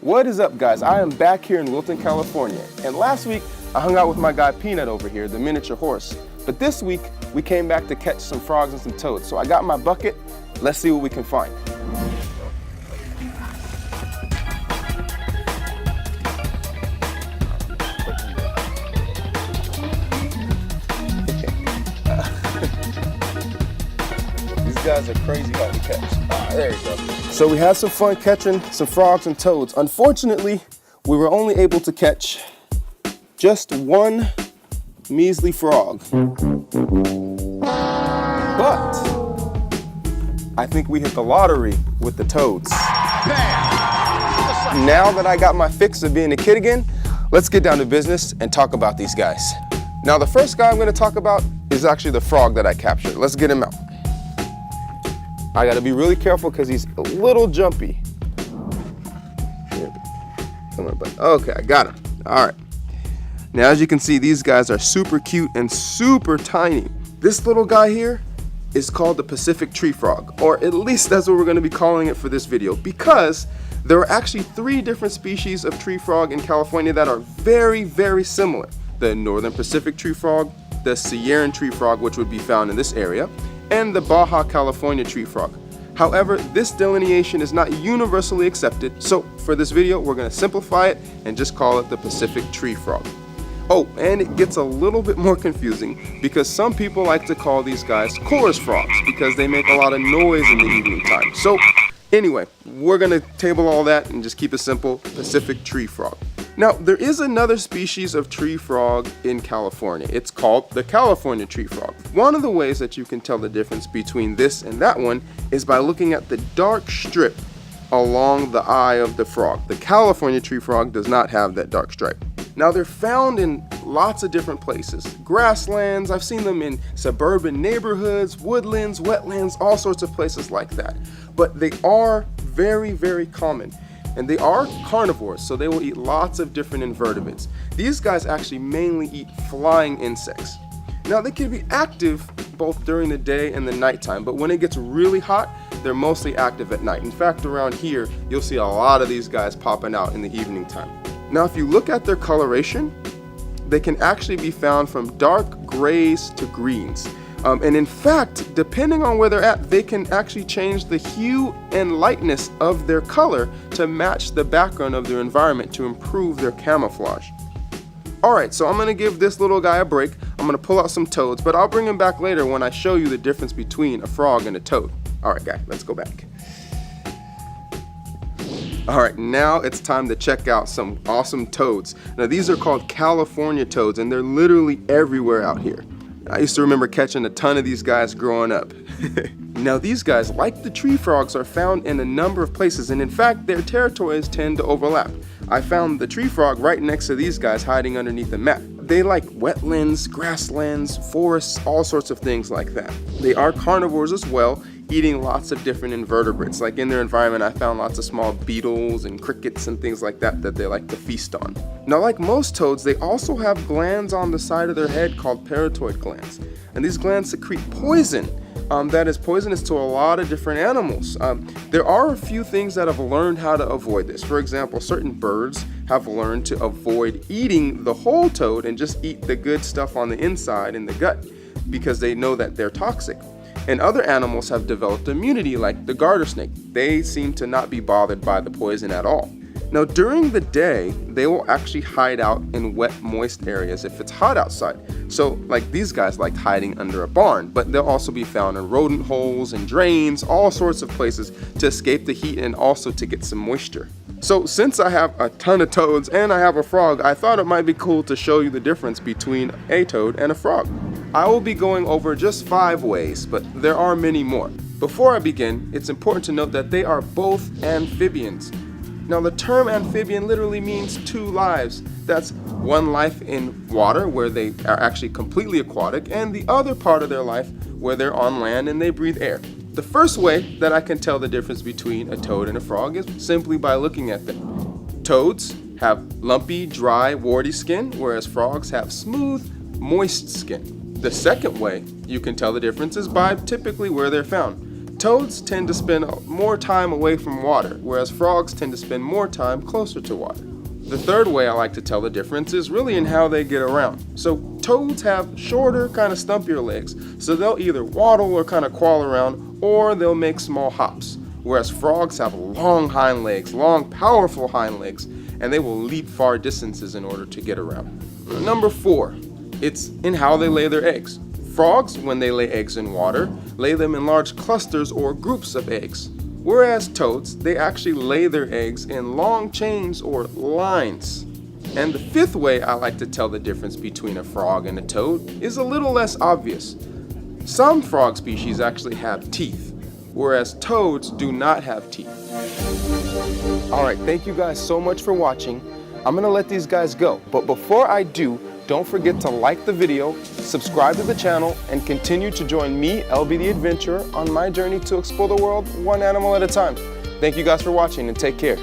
What is up, guys? I am back here in Wilton, California, and last week I hung out with my guy Peanut over here, the miniature horse. But this week we came back to catch some frogs and some toads. So I got my bucket. Let's see what we can find. These guys are crazy how to catch. There you go. So we had some fun catching some frogs and toads. Unfortunately, we were only able to catch just one measly frog. But I think we hit the lottery with the toads. Now that I got my fix of being a kid again, let's get down to business and talk about these guys. Now the first guy I'm going to talk about is actually the frog that I captured. Let's get him out. I got to be really careful because he's a little jumpy. Come on, buddy. Okay, I got him. All right. Now, as you can see, these guys are super cute and super tiny. This little guy here is called the Pacific tree frog, or at least that's what we're going to be calling it for this video, because there are actually 3 different species of tree frog in California that are very, very similar. The Northern Pacific tree frog, the Sierran tree frog, which would be found in this area, and the Baja California tree frog. However, this delineation is not universally accepted, so for this video, we're going to simplify it and just call it the Pacific tree frog. Oh, and it gets a little bit more confusing because some people like to call these guys chorus frogs because they make a lot of noise in the evening time. So anyway, we're going to table all that and just keep it simple, Pacific tree frog. Now, there is another species of tree frog in California. It's called the California tree frog. One of the ways that you can tell the difference between this and that one is by looking at the dark strip along the eye of the frog. The California tree frog does not have that dark stripe. Now, they're found in lots of different places. Grasslands, I've seen them in suburban neighborhoods, woodlands, wetlands, all sorts of places like that. But they are very, very common. And they are carnivores, so they will eat lots of different invertebrates. These guys actually mainly eat flying insects. Now, they can be active both during the day and the nighttime, but when it gets really hot, they're mostly active at night. In fact, around here, you'll see a lot of these guys popping out in the evening time. Now, if you look at their coloration, they can actually be found from dark grays to greens. And in fact, depending on where they're at, they can actually change the hue and lightness of their color to match the background of their environment to improve their camouflage. Alright, so I'm going to give this little guy a break. I'm going to pull out some toads, but I'll bring him back later when I show you the difference between a frog and a toad. Alright guy, let's go back. Alright, now it's time to check out some awesome toads. Now these are called California toads, and they're literally everywhere out here. I used to remember catching a ton of these guys growing up. Now these guys, like the tree frogs, are found in a number of places, and in fact their territories tend to overlap. I found the tree frog right next to these guys hiding underneath a mat. They like wetlands, grasslands, forests, all sorts of things like that. They are carnivores as well, eating lots of different invertebrates. Like in their environment, I found lots of small beetles and crickets and things like that they like to feast on. Now, like most toads, they also have glands on the side of their head called parotoid glands. And these glands secrete poison that is poisonous to a lot of different animals. There are a few things that have learned how to avoid this. For example, certain birds have learned to avoid eating the whole toad and just eat the good stuff on the inside in the gut because they know that they're toxic. And other animals have developed immunity, like the garter snake. They seem to not be bothered by the poison at all. Now, during the day, they will actually hide out in wet, moist areas if it's hot outside. So, like these guys like hiding under a barn, but they'll also be found in rodent holes and drains, all sorts of places to escape the heat and also to get some moisture. So, since I have a ton of toads and I have a frog, I thought it might be cool to show you the difference between a toad and a frog. I will be going over just 5 ways, but there are many more. Before I begin, it's important to note that they are both amphibians. Now, the term amphibian literally means 2 lives. That's one life in water, where they are actually completely aquatic, and the other part of their life where they're on land and they breathe air. The first way that I can tell the difference between a toad and a frog is simply by looking at them. Toads have lumpy, dry, warty skin, whereas frogs have smooth, moist skin. The second way you can tell the difference is by typically where they're found. Toads tend to spend more time away from water, whereas frogs tend to spend more time closer to water. The third way I like to tell the difference is really in how they get around. So toads have shorter, kind of stumpier legs, so they'll either waddle or kind of crawl around, or they'll make small hops. Whereas frogs have long hind legs, long, powerful hind legs, and they will leap far distances in order to get around. Number 4, it's in how they lay their eggs. Frogs, when they lay eggs in water, lay them in large clusters or groups of eggs. Whereas toads, they actually lay their eggs in long chains or lines. And the 5th way I like to tell the difference between a frog and a toad is a little less obvious. Some frog species actually have teeth, whereas toads do not have teeth. Alright, thank you guys so much for watching. I'm gonna let these guys go, but before I do, don't forget to like the video, subscribe to the channel, and continue to join me, LB the Adventurer, on my journey to explore the world one animal at a time. Thank you guys for watching and take care.